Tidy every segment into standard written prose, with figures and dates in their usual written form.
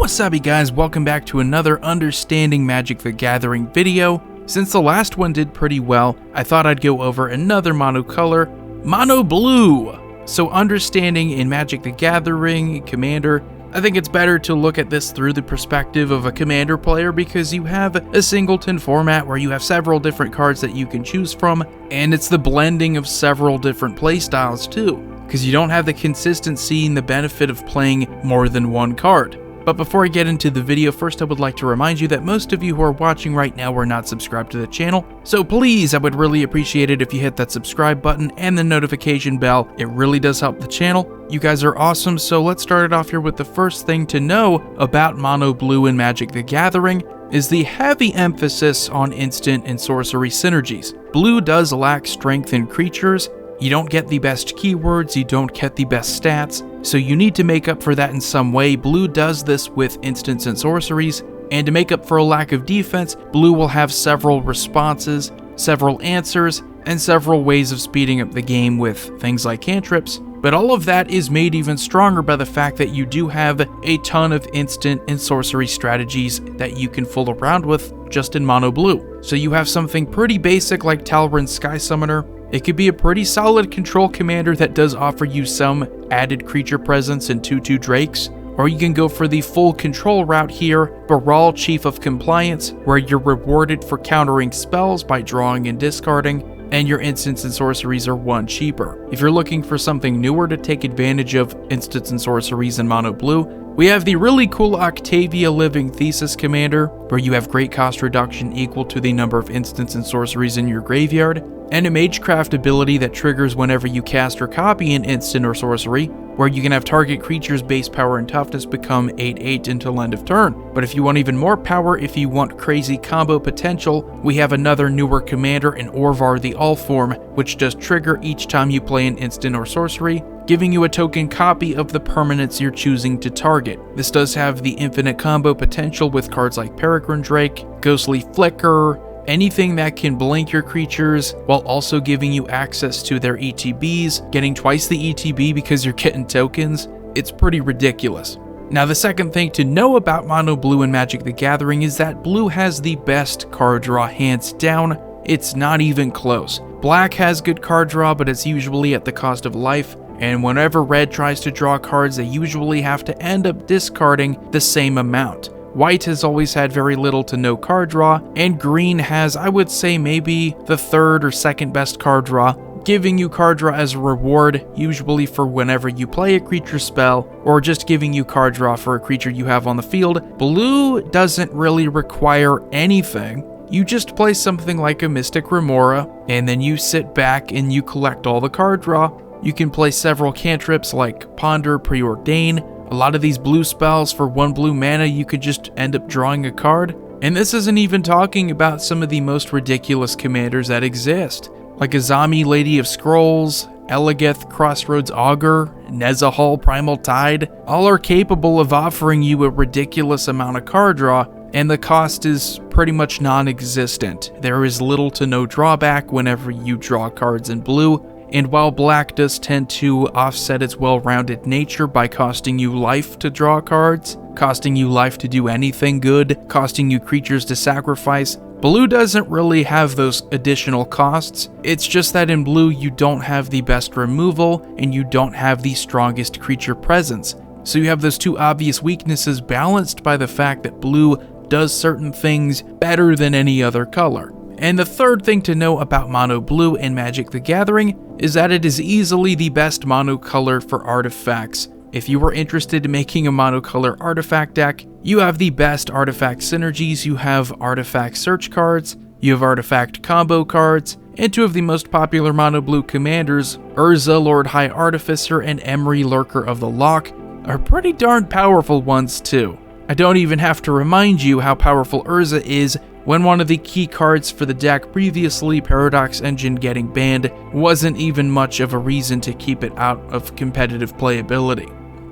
Wasabi guys, welcome back to another Understanding Magic the Gathering video. Since the last one did pretty well, I thought I'd go over another monocolor, Mono Blue. So understanding in Magic the Gathering, Commander, I think it's better to look at this through the perspective of a Commander player because you have a singleton format where you have several different cards that you can choose from, and it's the blending of several different playstyles too, because you don't have the consistency and the benefit of playing more than one card. But before I get into the video, first I would like to remind you that most of you who are watching right now are not subscribed to the channel, so please, I would really appreciate it if you hit that subscribe button and the notification bell. It really does help the channel. You guys are awesome, so let's start it off here with the first thing to know about Mono Blue in Magic the Gathering is the heavy emphasis on instant and sorcery synergies. Blue does lack strength in creatures. You don't get the best keywords, you don't get the best stats, so you need to make up for that in some way. Blue does this with instants and sorceries, and to make up for a lack of defense, Blue will have several responses, several answers, and several ways of speeding up the game with things like cantrips. But all of that is made even stronger by the fact that you do have a ton of instant and sorcery strategies that you can fool around with just in Mono Blue. So you have something pretty basic like Talryn's Sky Summoner. It could be a pretty solid control commander that does offer you some added creature presence in 2/2 Drakes, or you can go for the full control route here, Baral Chief of Compliance, where you're rewarded for countering spells by drawing and discarding, and your instants and sorceries are 1 cheaper. If you're looking for something newer to take advantage of instants and sorceries in Mono Blue, we have the really cool Octavia Living Thesis Commander, where you have great cost reduction equal to the number of instants and sorceries in your graveyard, and a Magecraft ability that triggers whenever you cast or copy an instant or sorcery, where you can have target creatures' base power and toughness become 8/8 until end of turn. But if you want even more power, if you want crazy combo potential, we have another newer commander in Orvar the Allform, which does trigger each time you play an instant or sorcery, giving you a token copy of the permanents you're choosing to target. This does have the infinite combo potential with cards like Peregrine Drake, Ghostly Flicker, anything that can blink your creatures while also giving you access to their ETBs, getting twice the ETB because you're getting tokens. It's pretty ridiculous. Now the second thing to know about Mono Blue in Magic the Gathering is that Blue has the best card draw hands down. It's not even close. Black has good card draw, but it's usually at the cost of life, and whenever Red tries to draw cards, they usually have to end up discarding the same amount. White has always had very little to no card draw, and Green has, I would say, maybe the third or second best card draw, giving you card draw as a reward, usually for whenever you play a creature spell, or just giving you card draw for a creature you have on the field. Blue doesn't really require anything. You just play something like a Mystic Remora, and then you sit back and you collect all the card draw. You can play several cantrips like Ponder, Preordain. A lot of these blue spells for 1 blue mana, you could just end up drawing a card. And this isn't even talking about some of the most ridiculous commanders that exist, like Azami, Lady of Scrolls, Elegeth, Crossroads Augur, Nezahal, Primal Tide. All are capable of offering you a ridiculous amount of card draw, and the cost is pretty much non-existent. There is little to no drawback whenever you draw cards in blue. And while black does tend to offset its well-rounded nature by costing you life to draw cards, costing you life to do anything good, costing you creatures to sacrifice, blue doesn't really have those additional costs. It's just that in blue you don't have the best removal and you don't have the strongest creature presence. So you have those two obvious weaknesses balanced by the fact that blue does certain things better than any other color. And the third thing to know about Mono Blue in Magic the Gathering is that it is easily the best monocolor for artifacts. If you are interested in making a monocolor artifact deck, you have the best artifact synergies. You have artifact search cards, you have artifact combo cards, and 2 of the most popular Mono Blue commanders, Urza, Lord High Artificer, and Emry, Lurker of the Loch, are pretty darn powerful ones too. I don't even have to remind you how powerful Urza is when one of the key cards for the deck previously, Paradox Engine, getting banned wasn't even much of a reason to keep it out of competitive playability.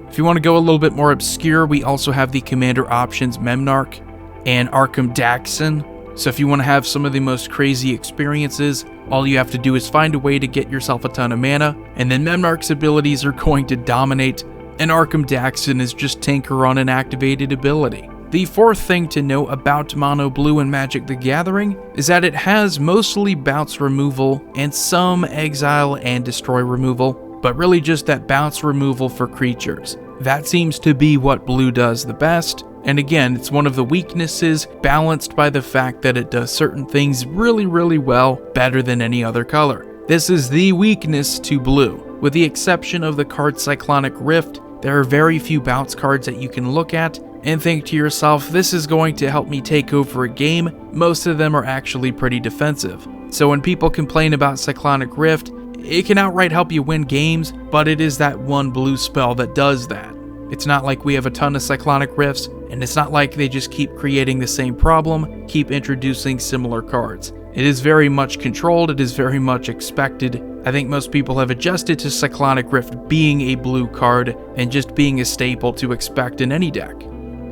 If you want to go a little bit more obscure, we also have the commander options Memnarch and Arkham Daxon. So if you want to have some of the most crazy experiences, all you have to do is find a way to get yourself a ton of mana, and then Memnarch's abilities are going to dominate and Arkham Daxon is just Tinker on an activated ability. The fourth thing to know about Mono Blue in Magic the Gathering is that it has mostly bounce removal and some exile and destroy removal, but really just that bounce removal for creatures. That seems to be what blue does the best, and again, it's one of the weaknesses balanced by the fact that it does certain things really well, better than any other color. This is the weakness to blue. With the exception of the card Cyclonic Rift, there are very few bounce cards that you can look at and think to yourself, this is going to help me take over a game. Most of them are actually pretty defensive. So when people complain about Cyclonic Rift, it can outright help you win games, but it is that one blue spell that does that. It's not like we have a ton of Cyclonic Rifts, and it's not like they just keep creating the same problem, keep introducing similar cards. It is very much controlled, it is very much expected. I think most people have adjusted to Cyclonic Rift being a blue card and just being a staple to expect in any deck.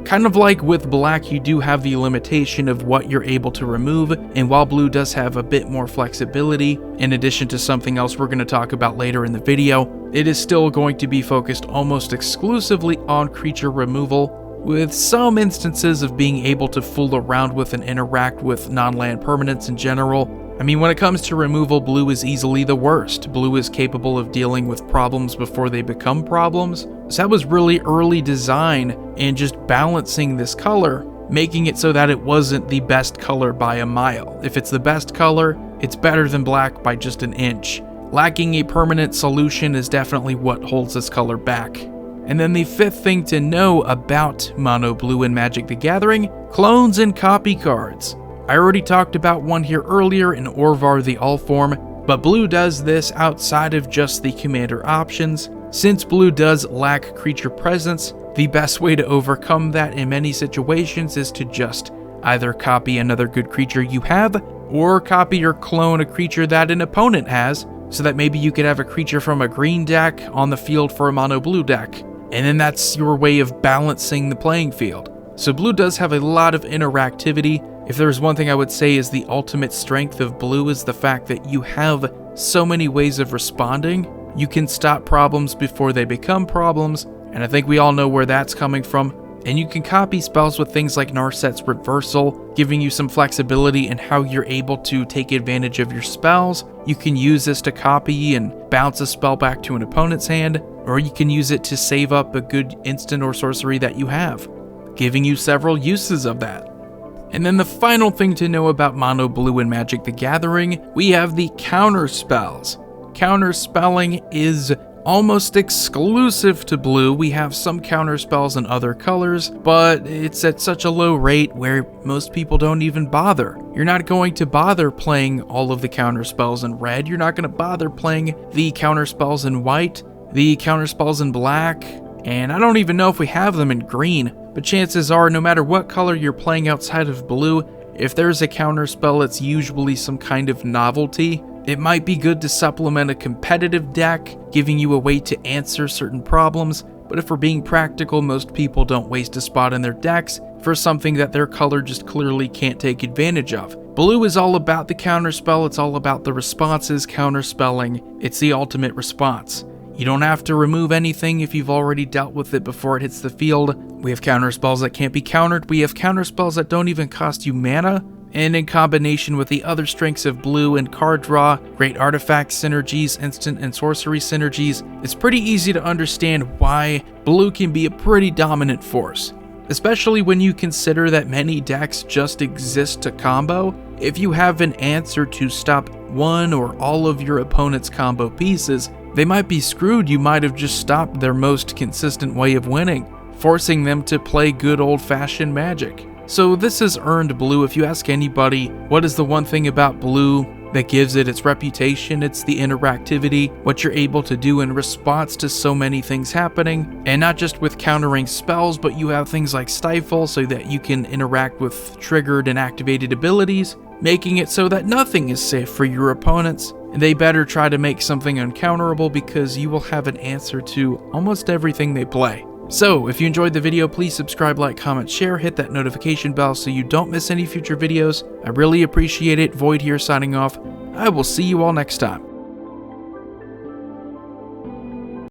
Kind of like with black, you do have the limitation of what you're able to remove, and while blue does have a bit more flexibility, in addition to something else we're going to talk about later in the video, it is still going to be focused almost exclusively on creature removal, with some instances of being able to fool around with and interact with non-land permanents in general. I mean, when it comes to removal, blue is easily the worst. Blue is capable of dealing with problems before they become problems. So that was really early design and just balancing this color, making it so that it wasn't the best color by a mile. If it's the best color, it's better than black by just an inch. Lacking a permanent solution is definitely what holds this color back. And then the fifth thing to know about Mono Blue in Magic the Gathering, clones and copy cards. I already talked about one here earlier in Orvar the Allform, but blue does this outside of just the commander options. Since blue does lack creature presence, the best way to overcome that in many situations is to just either copy another good creature you have, or copy or clone a creature that an opponent has, so that maybe you could have a creature from a green deck on the field for a mono blue deck, and then that's your way of balancing the playing field. So blue does have a lot of interactivity. If there's one thing I would say is the ultimate strength of blue is the fact that you have so many ways of responding. You can stop problems before they become problems, and I think we all know where that's coming from. And you can copy spells with things like Narset's Reversal, giving you some flexibility in how you're able to take advantage of your spells. You can use this to copy and bounce a spell back to an opponent's hand, or you can use it to save up a good instant or sorcery that you have, giving you several uses of that. And then the final thing to know about Mono Blue in Magic the Gathering, we have the counter spells. Counter spelling is almost exclusive to blue. We have some counter spells in other colors, but it's at such a low rate where most people don't even bother. You're not going to bother playing all of the counter spells in red. You're not going to bother playing the counter spells in white, the counter spells in black, and I don't even know if we have them in green. But chances are, no matter what color you're playing outside of blue, if there's a counter spell, it's usually some kind of novelty. It might be good to supplement a competitive deck, giving you a way to answer certain problems, but if we're being practical, most people don't waste a spot in their decks for something that their color just clearly can't take advantage of. Blue is all about the counterspell, it's all about the responses, counterspelling, it's the ultimate response. You don't have to remove anything if you've already dealt with it before it hits the field. We have counterspells that can't be countered, we have counterspells that don't even cost you mana, and in combination with the other strengths of blue and card draw, great artifact synergies, instant and sorcery synergies, it's pretty easy to understand why blue can be a pretty dominant force. Especially when you consider that many decks just exist to combo. If you have an answer to stop one or all of your opponent's combo pieces, they might be screwed. You might have just stopped their most consistent way of winning, forcing them to play good old-fashioned Magic. So this has earned blue. If you ask anybody, what is the one thing about blue that gives it its reputation? It's the interactivity, what you're able to do in response to so many things happening, and not just with countering spells, but you have things like Stifle so that you can interact with triggered and activated abilities, making it so that nothing is safe for your opponents, and they better try to make something uncounterable because you will have an answer to almost everything they play. So, if you enjoyed the video, please subscribe, like, comment, share, hit that notification bell so you don't miss any future videos. I really appreciate it. Void here signing off. I will see you all next time.